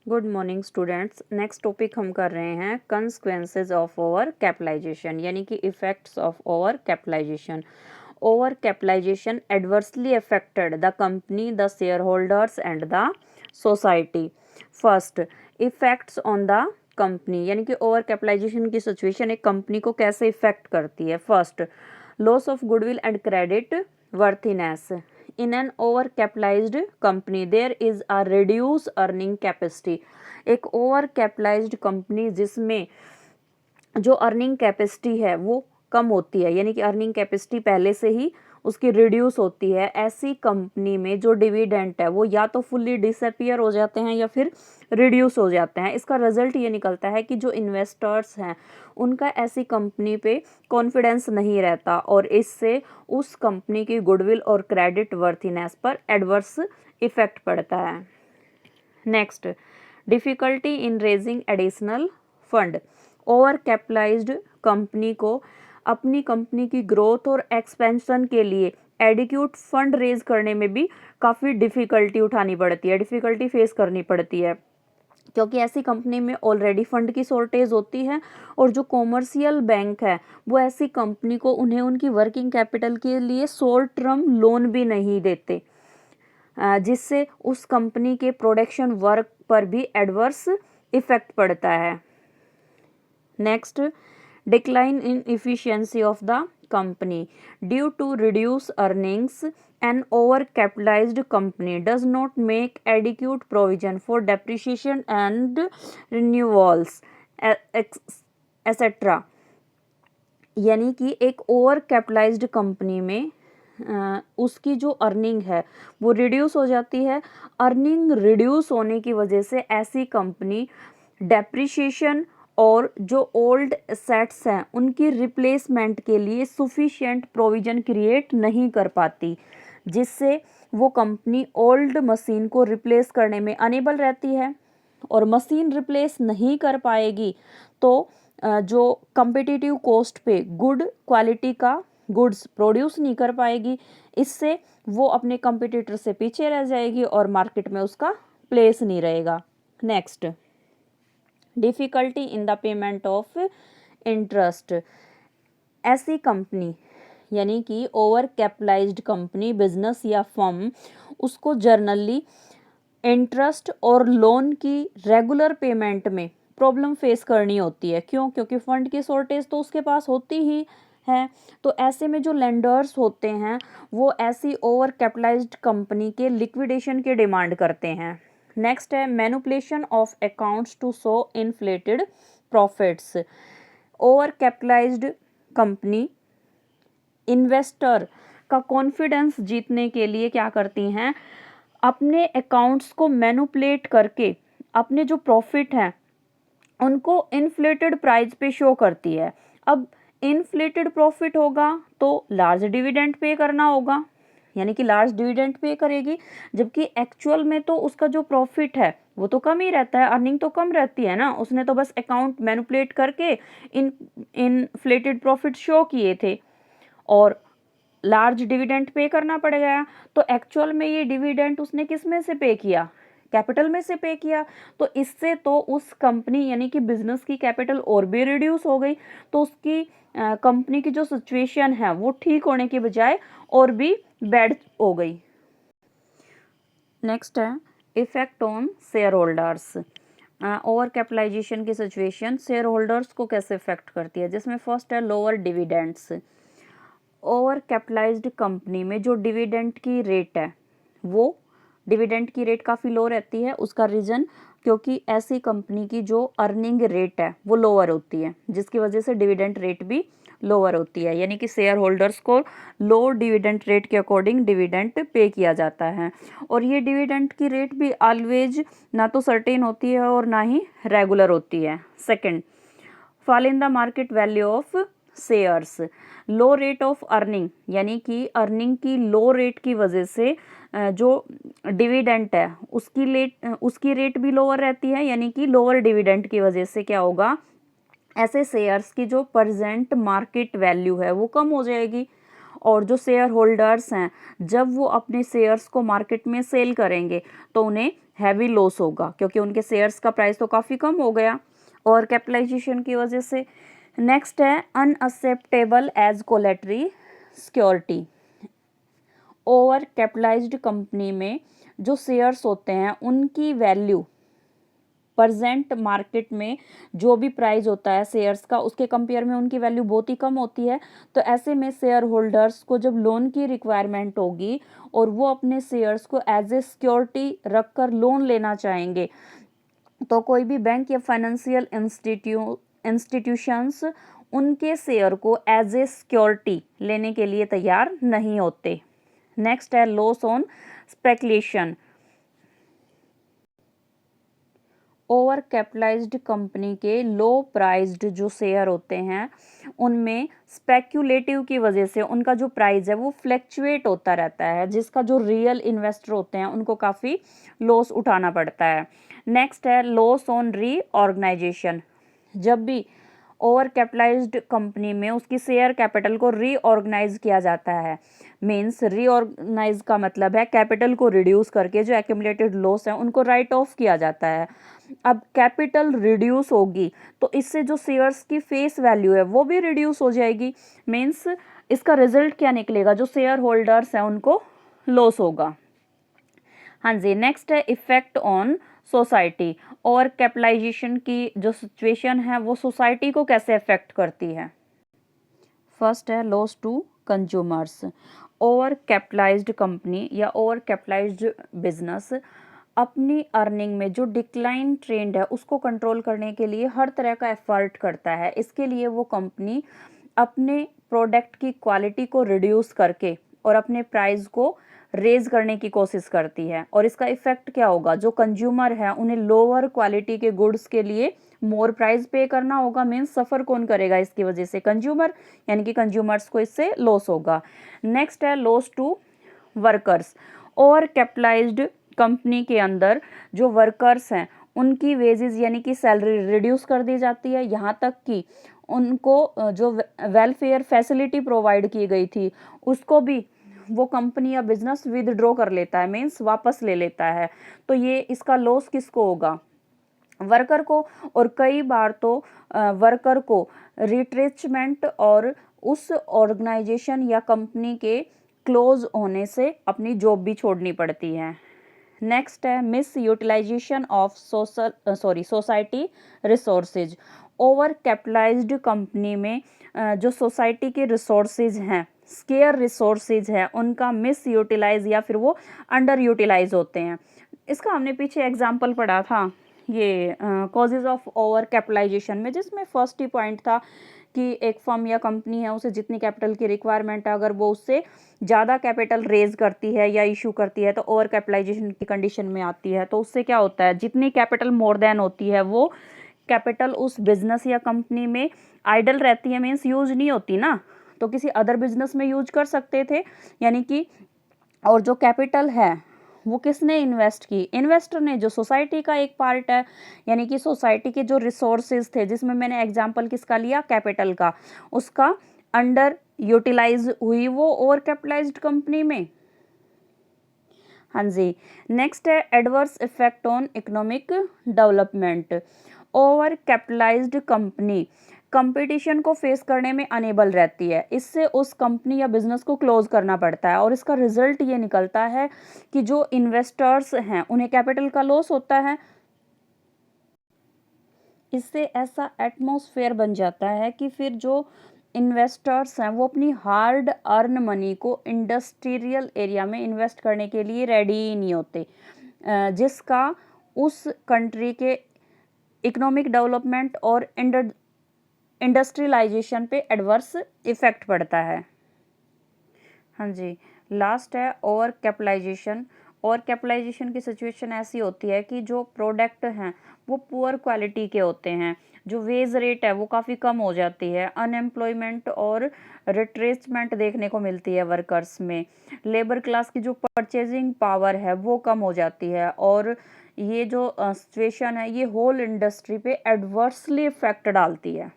Good morning students. Next topic हम कर रहे हैं कंसिक्वेंसेज ऑफ ओवर कैपिटलाइजेशन, यानी कि effects of over capitalisation. Over capitalisation adversely affected the company, the share holders and the society. First, effects on the company, यानी कि over capitalisation की situation एक कंपनी को कैसे इफेक्ट करती है। First, loss of goodwill and credit worthiness. In an overcapitalized company there is a reduced earning capacity। एक over capitalised company जिसमें जो अर्निंग कैपेसिटी है वो कम होती है, यानी कि अर्निंग कैपेसिटी पहले से ही उसकी रिड्यूस होती है, ऐसी कंपनी में जो डिविडेंट है वो या तो फुल्ली डिसअपियर हो जाते हैं या फिर रिड्यूस हो जाते हैं। इसका रिजल्ट ये निकलता है कि जो इन्वेस्टर्स हैं उनका ऐसी कंपनी पे कॉन्फिडेंस नहीं रहता और इससे उस कंपनी की गुडविल और क्रेडिट वर्थीनेस पर एडवर्स इफेक्ट पड़ता है। Next, difficulty in raising additional fund. Over capitalised company को अपनी कंपनी की ग्रोथ और एक्सपेंशन के लिए एडिक्यूट फंड रेज करने में भी काफ़ी डिफ़िकल्टी उठानी पड़ती है, डिफ़िकल्टी फेस करनी पड़ती है, क्योंकि ऐसी कंपनी में ऑलरेडी फंड की शॉर्टेज होती है और जो कॉमर्शियल बैंक है वो ऐसी कंपनी को उन्हें उनकी वर्किंग कैपिटल के लिए शॉर्ट टर्म लोन भी नहीं देते, जिससे उस कंपनी के प्रोडक्शन वर्क पर भी एडवर्स इफेक्ट पड़ता है। Next, decline in efficiency of the company due to reduce earnings. An over capitalised company does not make adequate provision for depreciation and renewals etcetera. यानी कि एक ओवर कैपिटलाइज्ड कंपनी में उसकी जो अर्निंग है वो रिड्यूस हो जाती है। अर्निंग रिड्यूस होने की वजह से ऐसी कंपनी डेप्रिसिएशन और जो ओल्ड एसेट्स हैं उनकी रिप्लेसमेंट के लिए सफिशिएंट प्रोविजन क्रिएट नहीं कर पाती, जिससे वो कंपनी ओल्ड मशीन को रिप्लेस करने में अनेबल रहती है और मशीन रिप्लेस नहीं कर पाएगी तो जो कम्पिटिटिव कॉस्ट पे गुड क्वालिटी का गुड्स प्रोड्यूस नहीं कर पाएगी, इससे वो अपने कंपिटिटर से पीछे रह जाएगी और मार्केट में उसका प्लेस नहीं रहेगा। Next, difficulty in the payment of interest. ऐसी कंपनी यानी कि ओवर कैपिटलाइज्ड कंपनी, बिजनेस या फर्म, उसको जर्नली इंटरेस्ट और लोन की रेगुलर पेमेंट में प्रॉब्लम फेस करनी होती है। क्यों? क्योंकि फंड की शॉर्टेज तो उसके पास होती ही है। तो ऐसे में जो लेंडर्स होते हैं वो ऐसी ओवर कैपिटलाइज्ड कंपनी के लिक्विडेशन के डिमांड करते हैं। नेक्स्ट है manipulation of accounts to show inflated profits. Over capitalised company investor का कॉन्फिडेंस जीतने के लिए क्या करती हैं, अपने अकाउंट्स को मैनिपुलेट करके अपने जो प्रॉफिट हैं उनको इन्फ्लेटेड प्राइस पे शो करती है। अब इन्फ्लेटेड प्रॉफिट होगा तो लार्ज डिविडेंड पे करना होगा, यानी कि लार्ज डिविडेंड पे करेगी, जबकि एक्चुअल में तो उसका जो प्रॉफिट है वो तो कम ही रहता है, अर्निंग तो कम रहती है ना, उसने तो बस अकाउंट मैनिपुलेट करके इन्फ्लेटेड प्रॉफिट शो किए थे और लार्ज डिविडेंड पे करना पड़ गया। तो एक्चुअल में ये डिविडेंड उसने किस में से पे किया? कैपिटल में से पे किया। तो इससे तो उस कंपनी यानी कि बिजनेस की कैपिटल और भी रिड्यूस हो गई, तो उसकी कंपनी की जो सिचुएशन है वो ठीक होने के बजाय और भी बैड हो गई। नेक्स्ट है effect on share holders. Over capitalisation की सिचुएशन शेयर होल्डर्स को कैसे इफेक्ट करती है, जिसमें फर्स्ट है lower dividends. Over capitalised company में जो डिविडेंड की रेट है वो डिविडेंड की रेट काफ़ी लो रहती है। उसका रीज़न क्योंकि ऐसी कंपनी की जो अर्निंग रेट है वो लोअर होती है, जिसकी वजह से डिविडेंड रेट भी लोअर होती है, यानी कि शेयर होल्डर्स को लो डिविडेंड रेट के अकॉर्डिंग डिविडेंड पे किया जाता है। और ये डिविडेंड की रेट भी ऑलवेज ना तो सर्टेन होती है और ना ही रेगुलर होती है। Second, fall in the market value of shares. Low rate of earning, यानी कि अर्निंग की लो रेट की वजह से जो डिविडेंट है उसकी रेट भी लोअर रहती है, यानी कि लोअर डिविडेंट की वजह से क्या होगा, ऐसे शेयर्स की जो प्रेजेंट मार्केट वैल्यू है वो कम हो जाएगी और जो शेयर होल्डर्स हैं जब वो अपने शेयर्स को मार्केट में सेल करेंगे तो उन्हें हैवी लॉस होगा, क्योंकि उनके शेयर्स का प्राइस तो काफ़ी कम हो गया और कैपिटलाइजेशन की वजह से। नेक्स्ट है unacceptable as collateral security. Over capitalised company में जो शेयर्स होते हैं उनकी वैल्यू प्रेजेंट मार्केट में जो भी प्राइस होता है शेयर्स का उसके कंपेयर में उनकी वैल्यू बहुत ही कम होती है। तो ऐसे में शेयर होल्डर्स को जब लोन की रिक्वायरमेंट होगी और वो अपने शेयर्स को एज ए सिक्योरिटी रखकर लोन लेना चाहेंगे तो कोई भी बैंक या फाइनेंशियल इंस्टीट्यूशंस उनके शेयर को एज ए सिक्योरिटी लेने के लिए तैयार नहीं होते। नेक्स्ट है loss on speculation. Over capitalised company के लो प्राइस्ड जो शेयर होते हैं उनमें स्पेक्यूलेटिव की वजह से उनका जो प्राइस है वो फ्लैक्चुएट होता रहता है, जिसका जो रियल इन्वेस्टर होते हैं उनको काफ़ी लॉस उठाना पड़ता है। नेक्स्ट है लॉस ऑन रीऑर्गेनाइजेशन। जब भी ओवर कैपिटलाइज्ड कंपनी में उसकी शेयर कैपिटल को रीऑर्गेनाइज किया जाता है, मीन्स रीऑर्गेनाइज का मतलब है कैपिटल को रिड्यूस करके जो एक्यूमुलेटेड लॉस है उनको राइट ऑफ किया जाता है। अब कैपिटल रिड्यूस होगी तो इससे जो शेयर्स की फेस वैल्यू है वो भी रिड्यूस हो जाएगी, मीन्स इसका रिजल्ट क्या निकलेगा, जो शेयर होल्डर्स हैं उनको लॉस होगा। हाँ जी, नेक्स्ट है इफेक्ट ऑन सोसाइटी। और कैपिटलाइजेशन की जो सिचुएशन है वो सोसाइटी को कैसे अफेक्ट करती है। फर्स्ट है loss to consumers. Over capitalised company या ओवर कैपिटलाइज्ड बिजनेस अपनी अर्निंग में जो डिक्लाइन ट्रेंड है उसको कंट्रोल करने के लिए हर तरह का एफर्ट करता है। इसके लिए वो कंपनी अपने प्रोडक्ट की क्वालिटी को रिड्यूस करके और अपने प्राइस को रेज करने की कोशिश करती है। और इसका इफेक्ट क्या होगा, जो कंज्यूमर है उन्हें लोअर क्वालिटी के गुड्स के लिए मोर प्राइस पे करना होगा। मीन्स सफ़र कौन करेगा इसकी वजह से, कंज्यूमर, यानी कि कंज्यूमर्स को इससे लॉस होगा। नेक्स्ट है loss to workers. Over capitalised company के अंदर जो वर्कर्स हैं उनकी वेजेस यानी कि सैलरी रिड्यूस कर दी जाती है, यहाँ तक कि उनको जो वेलफेयर फैसिलिटी प्रोवाइड की गई थी उसको भी वो कंपनी या बिजनेस विदड्रॉ कर लेता है, मीन्स वापस ले लेता है। तो ये इसका लॉस किसको होगा, वर्कर को। और कई बार तो वर्कर को रिट्रेचमेंट और उस ऑर्गेनाइजेशन या कंपनी के क्लोज होने से अपनी जॉब भी छोड़नी पड़ती है। नेक्स्ट है mis utilisation of society resources. Over capitalised company में जो सोसाइटी के रिसोर्सेज हैं, स्केयर रिसोर्सेज है, उनका मिस यूटिलाइज या फिर वो अंडर यूटिलाइज होते हैं। इसका हमने पीछे एग्जाम्पल पढ़ा था ये कॉजेज ऑफ ओवर कैपिटलाइजेशन में, जिसमें फर्स्ट ही पॉइंट था कि एक फर्म या कंपनी है उसे जितनी कैपिटल की रिक्वायरमेंट है अगर वो उससे ज़्यादा कैपिटल रेज करती है या इशू करती है तो ओवर कैपिटलाइजेशन की कंडीशन में आती है। तो उससे क्या होता है, जितनी कैपिटल मोर देन होती है वो कैपिटल उस बिजनेस या कंपनी में आइडल रहती है, मीन्स यूज नहीं होती ना, तो किसी अदर बिजनेस में यूज कर सकते थे। यानी कि और जो कैपिटल है वो किसने इन्वेस्ट की, इन्वेस्टर ने, जो सोसाइटी का एक पार्ट है। यानी कि सोसाइटी के जो रिसोर्सेज थे, जिसमें मैंने एग्जांपल किसका लिया, कैपिटल का, उसका अंडर यूटिलाइज हुई वो ओवर कैपिटलाइज्ड कंपनी में। हाँ जी, नेक्स्ट है adverse effect on economic development. Over capitalised company competition को फेस करने में अनेबल रहती है, इससे उस कंपनी या बिजनेस को क्लोज करना पड़ता है और इसका रिजल्ट ये निकलता है कि जो इन्वेस्टर्स हैं उन्हें कैपिटल का लॉस होता है। इससे ऐसा एटमॉस्फेयर बन जाता है कि फिर जो इन्वेस्टर्स हैं वो अपनी हार्ड अर्न मनी को इंडस्ट्रियल एरिया में इन्वेस्ट करने के लिए रेडी ही नहीं होते, जिसका उस कंट्री के इकोनॉमिक डेवलपमेंट और इंडस्ट्रियलाइजेशन पे एडवर्स इफेक्ट पड़ता है। हाँ जी, लास्ट है ओवर कैपिटलाइजेशन। ओवर कैपिटलाइजेशन की सिचुएशन ऐसी होती है कि जो प्रोडक्ट हैं वो पुअर क्वालिटी के होते हैं, जो वेज रेट है वो काफ़ी कम हो जाती है, अनएम्प्लॉयमेंट और रिट्रेसमेंट देखने को मिलती है वर्कर्स में, लेबर क्लास की जो परचेजिंग पावर है वो कम हो जाती है। और ये जो सिचुएशन है ये होल इंडस्ट्री पे एडवर्सली इफेक्ट डालती है।